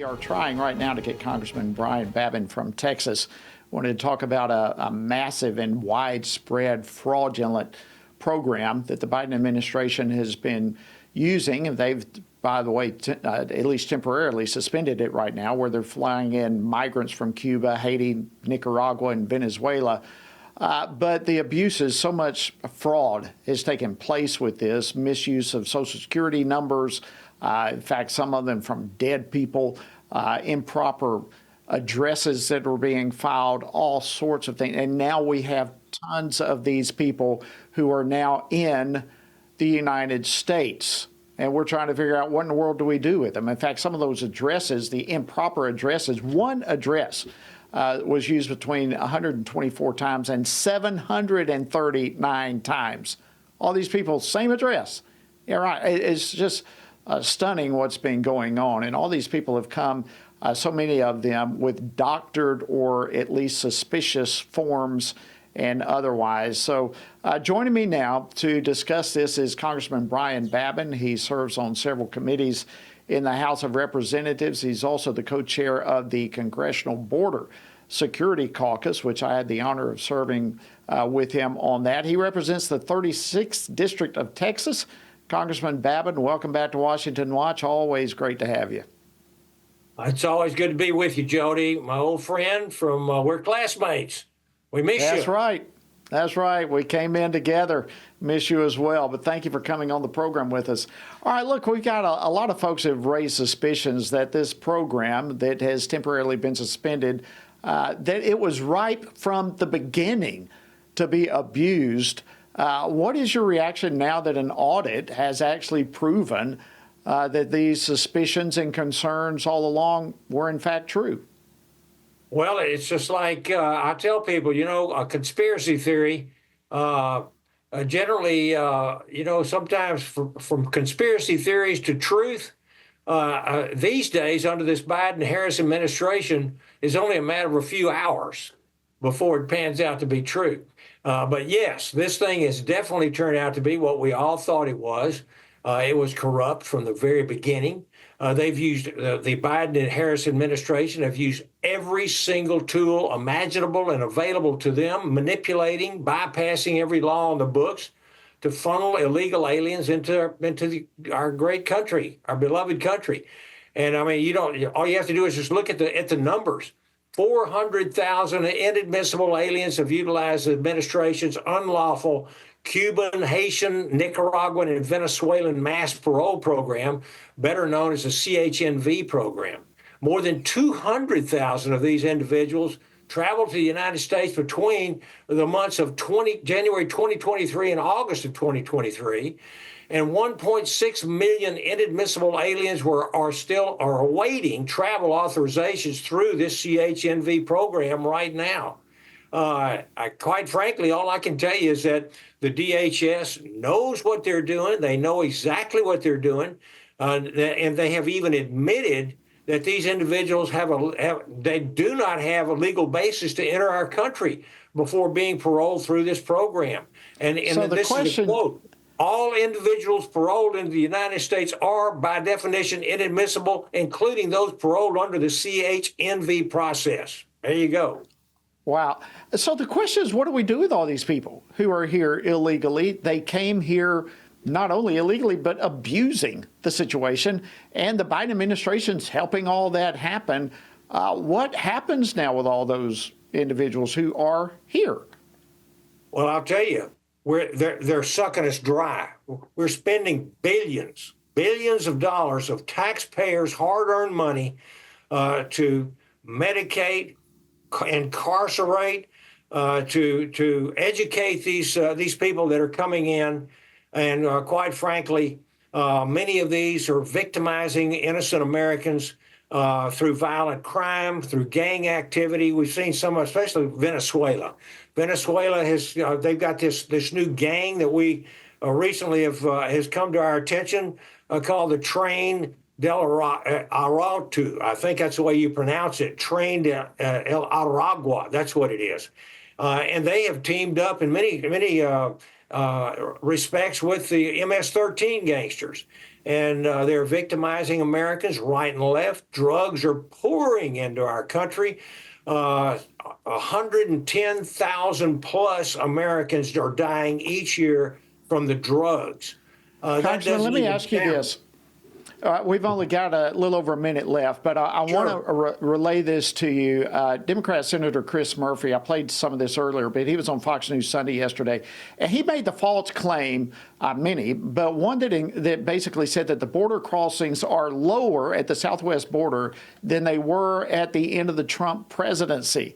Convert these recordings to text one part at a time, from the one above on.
are trying right now to get Congressman Brian Babin from Texas. Wanted to talk about a massive and widespread fraudulent program that the Biden administration has been using. And they've, by the way, at least temporarily suspended it right now, where they're flying in migrants from Cuba, Haiti, Nicaragua, and Venezuela. But the abuses, so much fraud has taken place with this, misuse of Social Security numbers, in fact, some of them from dead people, improper addresses that were being filed, all sorts of things. And now we have tons of these people who are now in the United States. And we're trying to figure out what in the world do we do with them. In fact, some of those addresses, the improper addresses, one address was used between 124 times and 739 times. All these people, same address. Yeah, right. It's just stunning what's been going on. And all these people have come, so many of them, with doctored or at least suspicious forms and otherwise. So joining me now to discuss this is Congressman Brian Babin. He serves on several committees in the House of Representatives. He's also the co-chair of the Congressional Border Security Caucus, which I had the honor of serving with him on that. He represents the 36th District of Texas. Congressman Babin, welcome back to Washington Watch. Always great to have you. It's always good to be with you, Jody, my old friend from we're classmates. We miss you. That's right. That's right. We came in together. Miss you as well. But thank you for coming on the program with us. All right, look, we've got a lot of folks who have raised suspicions that this program that has temporarily been suspended, that it was ripe from the beginning to be abused. What is your reaction now that an audit has actually proven that these suspicions and concerns all along were in fact true? Well, it's just like I tell people, a conspiracy theory, generally, sometimes from conspiracy theories to truth, these days under this Biden-Harris administration is only a matter of a few hours before it pans out to be true. But yes, this thing has definitely turned out to be what we all thought it was. It was corrupt from the very beginning. They've used, the Biden and Harris administration have used every single tool imaginable and available to them, manipulating, bypassing every law on the books to funnel illegal aliens into our great country, our beloved country. And I mean, all you have to do is just look at the numbers. 400,000 inadmissible aliens have utilized the administration's unlawful Cuban, Haitian, Nicaraguan, and Venezuelan Mass-Parole program, better known as the CHNV program. More than 200,000 of these individuals traveled to the United States between the months of January 2023 and August of 2023. And 1.6 million inadmissible aliens are awaiting travel authorizations through this CHNV program right now. Quite frankly, all I can tell you is that the DHS knows what they're doing. They know exactly what they're doing, and they have even admitted that these individuals they do not have a legal basis to enter our country before being paroled through this program. And so this is a quote. All individuals paroled into the United States are, by definition, inadmissible, including those paroled under the CHNV process. There you go. Wow. So the question is, what do we do with all these people who are here illegally? They came here not only illegally, but abusing the situation. And the Biden administration's helping all that happen. What happens now with all those individuals who are here? Well, I'll tell you, they're sucking us dry. We're spending billions of dollars of taxpayers' hard-earned money to medicate, incarcerate, to educate these people that are coming in, and quite frankly, many of these are victimizing innocent Americans through violent crime, through gang activity. We've seen some, especially Venezuela. Venezuela they've got this new gang that we recently has come to our attention called the Train del Arauto. I think that's the way you pronounce it. Train del Aragua. That's what it is. And they have teamed up in many respects with the MS-13 gangsters. and they're victimizing Americans right and left. Drugs are pouring into our country. 110,000 plus Americans are dying each year from the drugs. That Congressman, doesn't let me even ask you count. this. We've only got a little over a minute left, but I want to relay this to you. Democrat Senator Chris Murphy, I played some of this earlier, but he was on Fox News Sunday yesterday, and he made the false claim, many, but one that basically said that the border crossings are lower at the southwest border than they were at the end of the Trump presidency.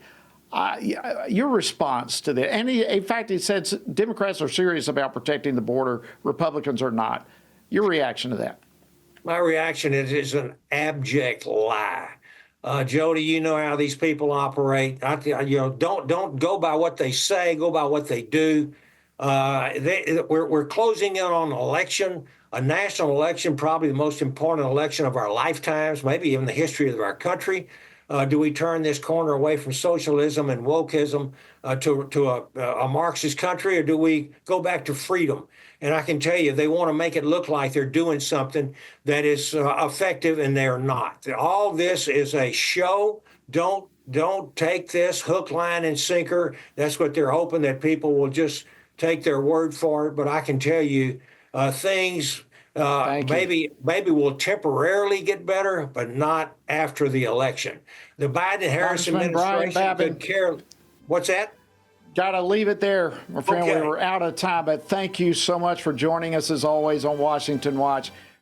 Your response to that? And in fact, he said Democrats are serious about protecting the border, Republicans are not. Your reaction to that? My reaction is it's an abject lie. Jody, you know how these people operate. Don't go by what they say. Go by what they do. We're closing in on an election, a national election, probably the most important election of our lifetimes, maybe even the history of our country. Do we turn this corner away from socialism and wokeism to a Marxist country, or do we go back to freedom? And I can tell you, they want to make it look like they're doing something that is effective, and they're not. All this is a show. Don't take this hook, line, and sinker. That's what they're hoping, that people will just take their word for it. But I can tell you, things maybe will temporarily get better, but not after the election. The Biden-Harris administration could care. What's that? Got to leave it there, my friend. Okay. We're out of time, but thank you so much for joining us as always on Washington Watch.